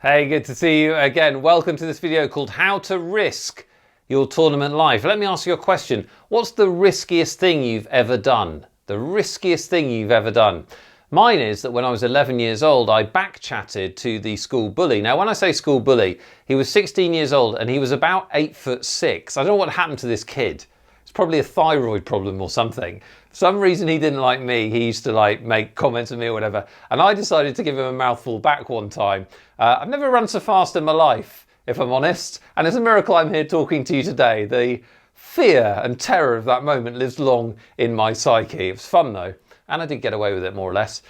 Hey, good to see you again. Welcome to this video called How to Risk Your Tournament Life. Let me ask you a question. What's the riskiest thing you've ever done? The riskiest thing you've ever done? Mine is that when I was 11 years old, I back-chatted to the school bully. Now, when I say school bully, he was 16 years old and he was about 8'6". I don't know what happened to this kid. It's probably a thyroid problem or something. For some reason he didn't like me. He used to make comments at me or whatever. And I decided to give him a mouthful back one time. I've never run so fast in my life, if I'm honest. And it's a miracle I'm here talking to you today. The fear and terror of that moment lives long in my psyche. It was fun though. And I did get away with it more or less.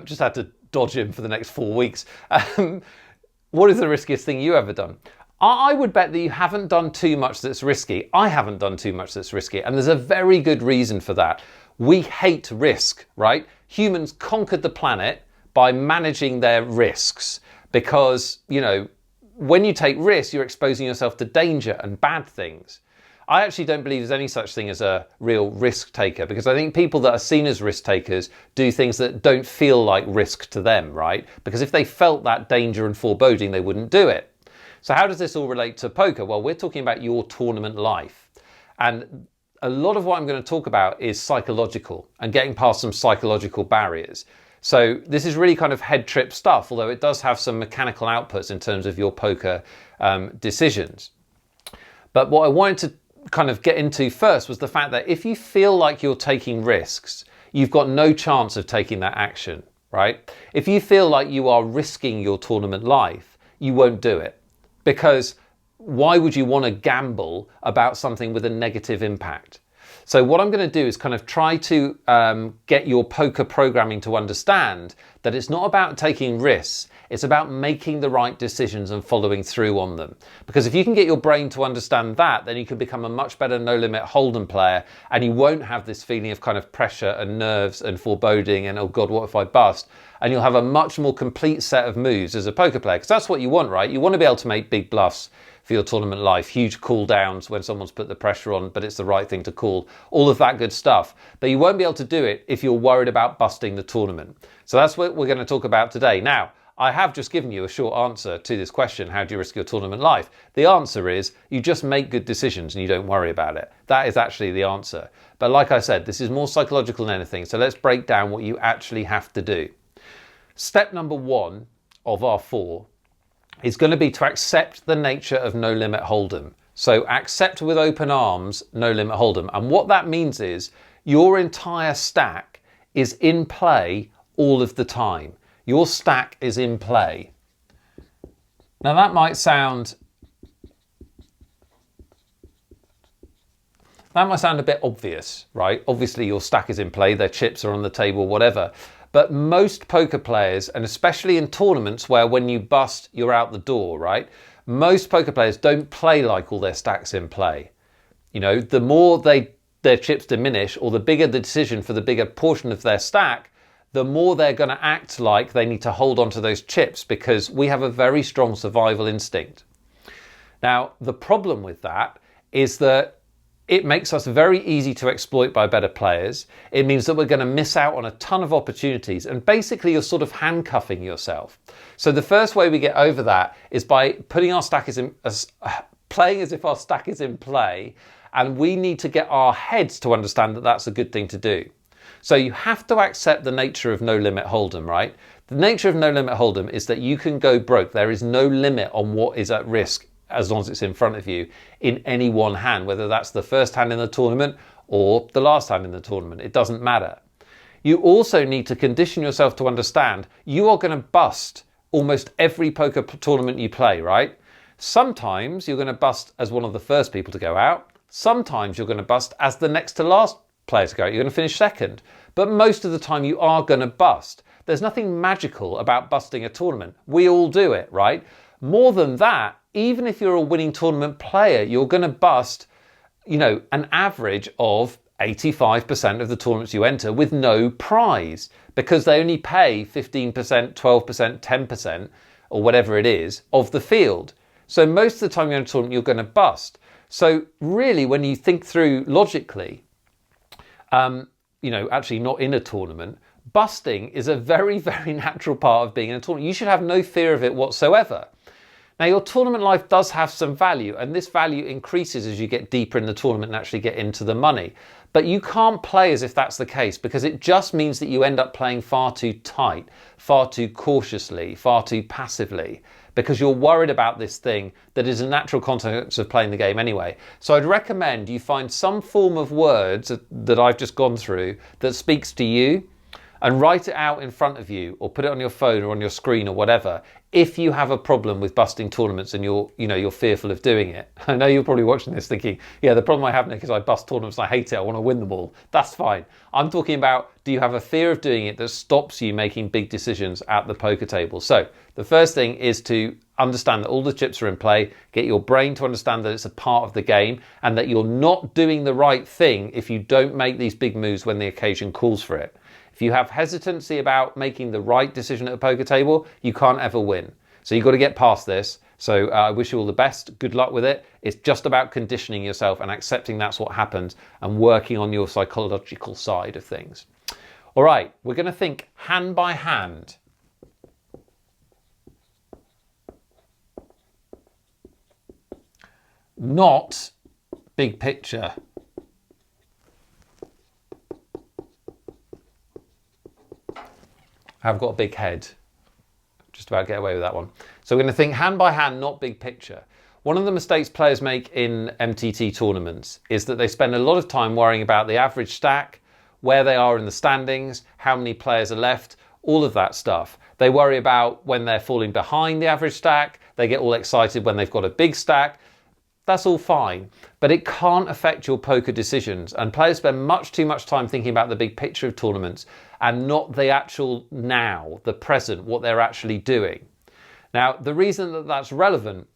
Just had to dodge him for the next 4 weeks. What is the riskiest thing you ever done? I would bet that you haven't done too much that's risky. I haven't done too much that's risky, and there's a very good reason for that. We hate risk, right? Humans conquered the planet by managing their risks because, when you take risks, you're exposing yourself to danger and bad things. I actually don't believe there's any such thing as a real risk taker because I think people that are seen as risk takers do things that don't feel like risk to them, right? Because if they felt that danger and foreboding, they wouldn't do it. So how does this all relate to poker? Well, we're talking about your tournament life. And a lot of what I'm going to talk about is psychological and getting past some psychological barriers. So this is really kind of head trip stuff, although it does have some mechanical outputs in terms of your poker decisions. But what I wanted to kind of get into first was the fact that if you feel like you're taking risks, you've got no chance of taking that action, right? If you feel like you are risking your tournament life, you won't do it. Because why would you want to gamble about something with a negative impact? So what I'm going to do is kind of try to get your poker programming to understand that it's not about taking risks, it's about making the right decisions and following through on them. Because if you can get your brain to understand that, then you can become a much better no-limit hold'em player and you won't have this feeling of kind of pressure and nerves and foreboding and, oh God, what if I bust? And you'll have a much more complete set of moves as a poker player, because that's what you want, right? You want to be able to make big bluffs for your tournament life, huge cool downs when someone's put the pressure on, but it's the right thing to call, all of that good stuff. But you won't be able to do it if you're worried about busting the tournament. So that's what we're going to talk about today. Now, I have just given you a short answer to this question, how do you risk your tournament life? The answer is you just make good decisions and you don't worry about it. That is actually the answer. But like I said, this is more psychological than anything. So let's break down what you actually have to do. Step number 1 of our 4 is going to be to accept the nature of no limit hold'em. So accept with open arms no limit hold'em. And what that means is your entire stack is in play all of the time. Your stack is in play. Now that might sound a bit obvious, right? Obviously your stack is in play, their chips are on the table, whatever. But most poker players, and especially in tournaments where when you bust, you're out the door, right? Most poker players don't play like all their stacks in play. The more their chips diminish, or the bigger the decision for the bigger portion of their stack, the more they're going to act like they need to hold on to those chips because we have a very strong survival instinct. Now, the problem with that is that it makes us very easy to exploit by better players. It means that we're going to miss out on a ton of opportunities and basically you're sort of handcuffing yourself. So the first way we get over that is by putting our stack playing as if our stack is in play, and we need to get our heads to understand that that's a good thing to do. So you have to accept the nature of no limit hold'em, right? The nature of no limit hold'em is that you can go broke. There is no limit on what is at risk as long as it's in front of you in any one hand, whether that's the first hand in the tournament or the last hand in the tournament, it doesn't matter. You also need to condition yourself to understand you are going to bust almost every poker tournament you play, right? Sometimes you're going to bust as one of the first people to go out. Sometimes you're going to bust as the next to last player to go out. You're going to finish second. But most of the time you are going to bust. There's nothing magical about busting a tournament. We all do it, right? More than that, even if you're a winning tournament player, you're going to bust, an average of 85% of the tournaments you enter with no prize because they only pay 15%, 12%, 10% or whatever it is of the field. So most of the time you're in a tournament, you're going to bust. So really, when you think through logically, actually not in a tournament, busting is a very, very natural part of being in a tournament. You should have no fear of it whatsoever. Now, your tournament life does have some value, and this value increases as you get deeper in the tournament and actually get into the money. But you can't play as if that's the case, because it just means that you end up playing far too tight, far too cautiously, far too passively, because you're worried about this thing that is a natural consequence of playing the game anyway. So I'd recommend you find some form of words that I've just gone through that speaks to you, and write it out in front of you, or put it on your phone or on your screen or whatever, if you have a problem with busting tournaments and you're fearful of doing it. I know you're probably watching this thinking, yeah, the problem I have, Nick, is I bust tournaments and I hate it, I want to win them all. That's fine. I'm talking about, do you have a fear of doing it that stops you making big decisions at the poker table? So the first thing is to understand that all the chips are in play, get your brain to understand that it's a part of the game, and that you're not doing the right thing if you don't make these big moves when the occasion calls for it. If you have hesitancy about making the right decision at a poker table, you can't ever win. So you've got to get past this. So I wish you all the best. Good luck with it. It's just about conditioning yourself and accepting that's what happens and working on your psychological side of things. All right, we're going to think hand by hand. Not big picture. I've got a big head. Just about get away with that one. So we're going to think hand by hand, not big picture. One of the mistakes players make in MTT tournaments is that they spend a lot of time worrying about the average stack, where they are in the standings, how many players are left, all of that stuff. They worry about when they're falling behind the average stack. They get all excited when they've got a big stack. That's all fine, but it can't affect your poker decisions. And players spend much too much time thinking about the big picture of tournaments and not the actual now, the present, what they're actually doing. Now, the reason that that's relevant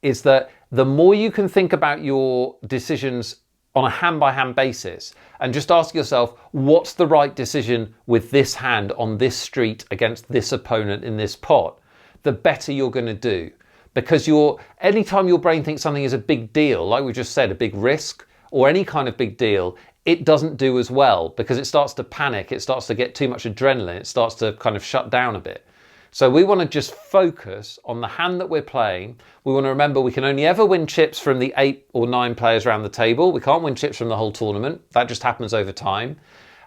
is that the more you can think about your decisions on a hand-by-hand basis and just ask yourself, what's the right decision with this hand on this street against this opponent in this pot, the better you're going to do. Because anytime your brain thinks something is a big deal, like we just said, a big risk or any kind of big deal, it doesn't do as well because it starts to panic, it starts to get too much adrenaline, it starts to kind of shut down a bit. So we want to just focus on the hand that we're playing. We want to remember we can only ever win chips from the 8 or 9 players around the table. We can't win chips from the whole tournament. That just happens over time.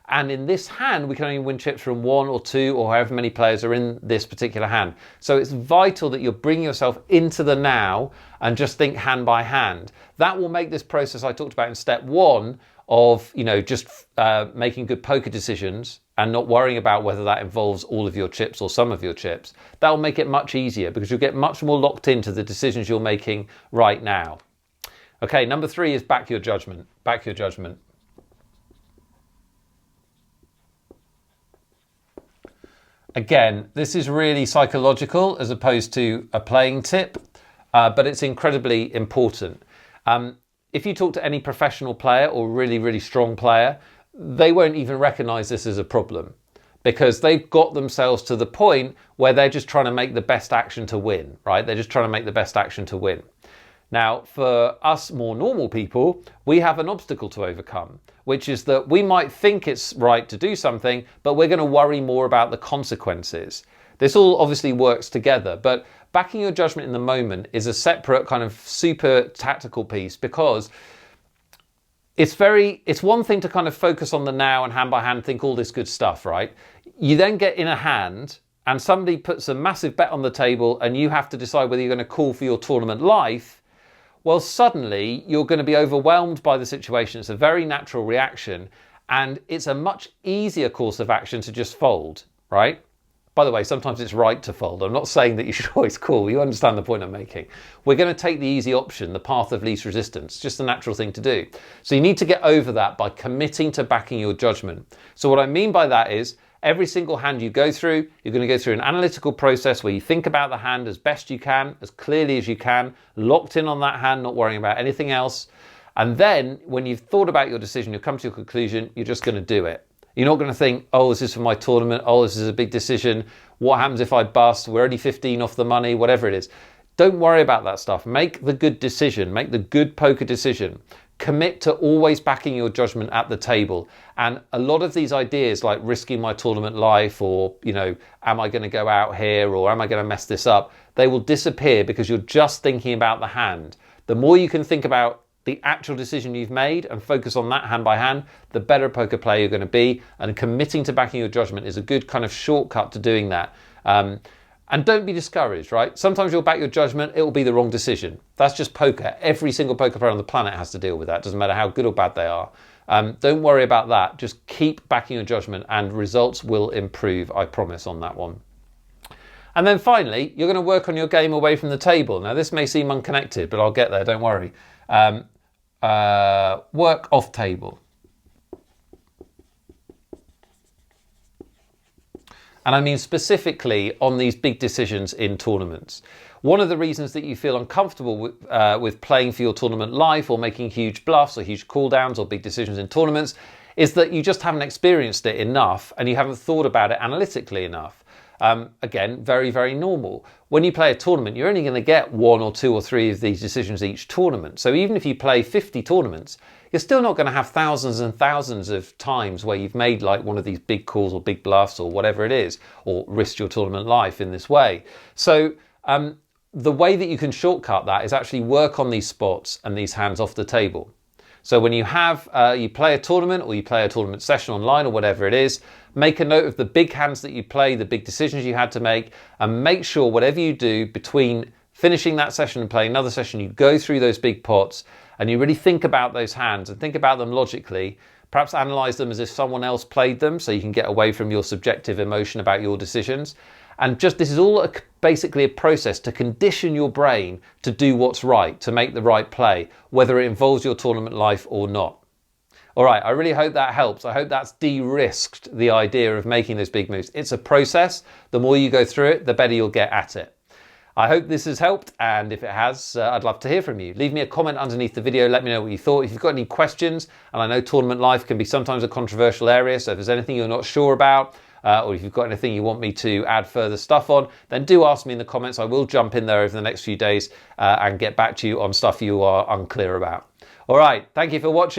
And in this hand, we can only win chips from 1 or 2 or however many players are in this particular hand. So it's vital that you're bringing yourself into the now and just think hand by hand. That will make this process I talked about in step 1 of, just making good poker decisions and not worrying about whether that involves all of your chips or some of your chips. That will make it much easier because you'll get much more locked into the decisions you're making right now. Okay, number 3 is back your judgment. Back your judgment. Again, this is really psychological as opposed to a playing tip, but it's incredibly important. If you talk to any professional player or really, really strong player, they won't even recognize this as a problem because they've got themselves to the point where they're just trying to make the best action to win, right? They're just trying to make the best action to win. Now, for us more normal people, we have an obstacle to overcome, which is that we might think it's right to do something, but we're going to worry more about the consequences. This all obviously works together, but backing your judgment in the moment is a separate kind of super tactical piece because it's one thing to kind of focus on the now and hand by hand think all this good stuff, right? You then get in a hand and somebody puts a massive bet on the table and you have to decide whether you're going to call for your tournament life. Well, suddenly you're going to be overwhelmed by the situation. It's a very natural reaction and it's a much easier course of action to just fold, right? By the way, sometimes it's right to fold. I'm not saying that you should always call. You understand the point I'm making. We're going to take the easy option, the path of least resistance. Just a natural thing to do. So you need to get over that by committing to backing your judgment. So what I mean by that is every single hand you go through, you're going to go through an analytical process where you think about the hand as best you can, as clearly as you can, locked in on that hand, not worrying about anything else. And then when you've thought about your decision, you'll come to your conclusion, you're just going to do it. You're not going to think, oh, this is for my tournament. Oh, this is a big decision. What happens if I bust? We're only 15 off the money, whatever it is. Don't worry about that stuff. Make the good decision. Make the good poker decision. Commit to always backing your judgment at the table. And a lot of these ideas like risking my tournament life, or, you know, am I going to go out here, or am I going to mess this up? They will disappear because you're just thinking about the hand. The more you can think about the actual decision you've made and focus on that hand by hand, the better poker player you're going to be. And committing to backing your judgment is a good kind of shortcut to doing that. And don't be discouraged, right? Sometimes you'll back your judgment, it will be the wrong decision. That's just poker. Every single poker player on the planet has to deal with that. Doesn't matter how good or bad they are. Don't worry about that. Just keep backing your judgment and results will improve, I promise, on that one. And then finally, you're going to work on your game away from the table. Now, this may seem unconnected, but I'll get there, don't worry. Work off table. And I mean specifically on these big decisions in tournaments. One of the reasons that you feel uncomfortable with playing for your tournament life, or making huge bluffs or huge cooldowns or big decisions in tournaments, is that you just haven't experienced it enough and you haven't thought about it analytically enough. Again, very, very normal. When you play a tournament, you're only going to get 1 or 2 or 3 of these decisions each tournament. So even if you play 50 tournaments, you're still not going to have thousands and thousands of times where you've made like one of these big calls or big bluffs or whatever it is, or risked your tournament life in this way. So the way that you can shortcut that is actually work on these spots and these hands off the table. So when you have, you play a tournament, or you play a tournament session online or whatever it is, make a note of the big hands that you play, the big decisions you had to make, and make sure whatever you do between finishing that session and playing another session, you go through those big pots and you really think about those hands and think about them logically, perhaps analyze them as if someone else played them so you can get away from your subjective emotion about your decisions. And just, this is all basically a process to condition your brain to do what's right, to make the right play, whether it involves your tournament life or not. All right, I really hope that helps. I hope that's de-risked the idea of making those big moves. It's a process. The more you go through it, the better you'll get at it. I hope this has helped, and if it has, I'd love to hear from you. Leave me a comment underneath the video, let me know what you thought. If you've got any questions, and I know tournament life can be sometimes a controversial area, so if there's anything you're not sure about, or if you've got anything you want me to add further stuff on, then do ask me in the comments. I will jump in there over the next few days and get back to you on stuff you are unclear about. All right, thank you for watching.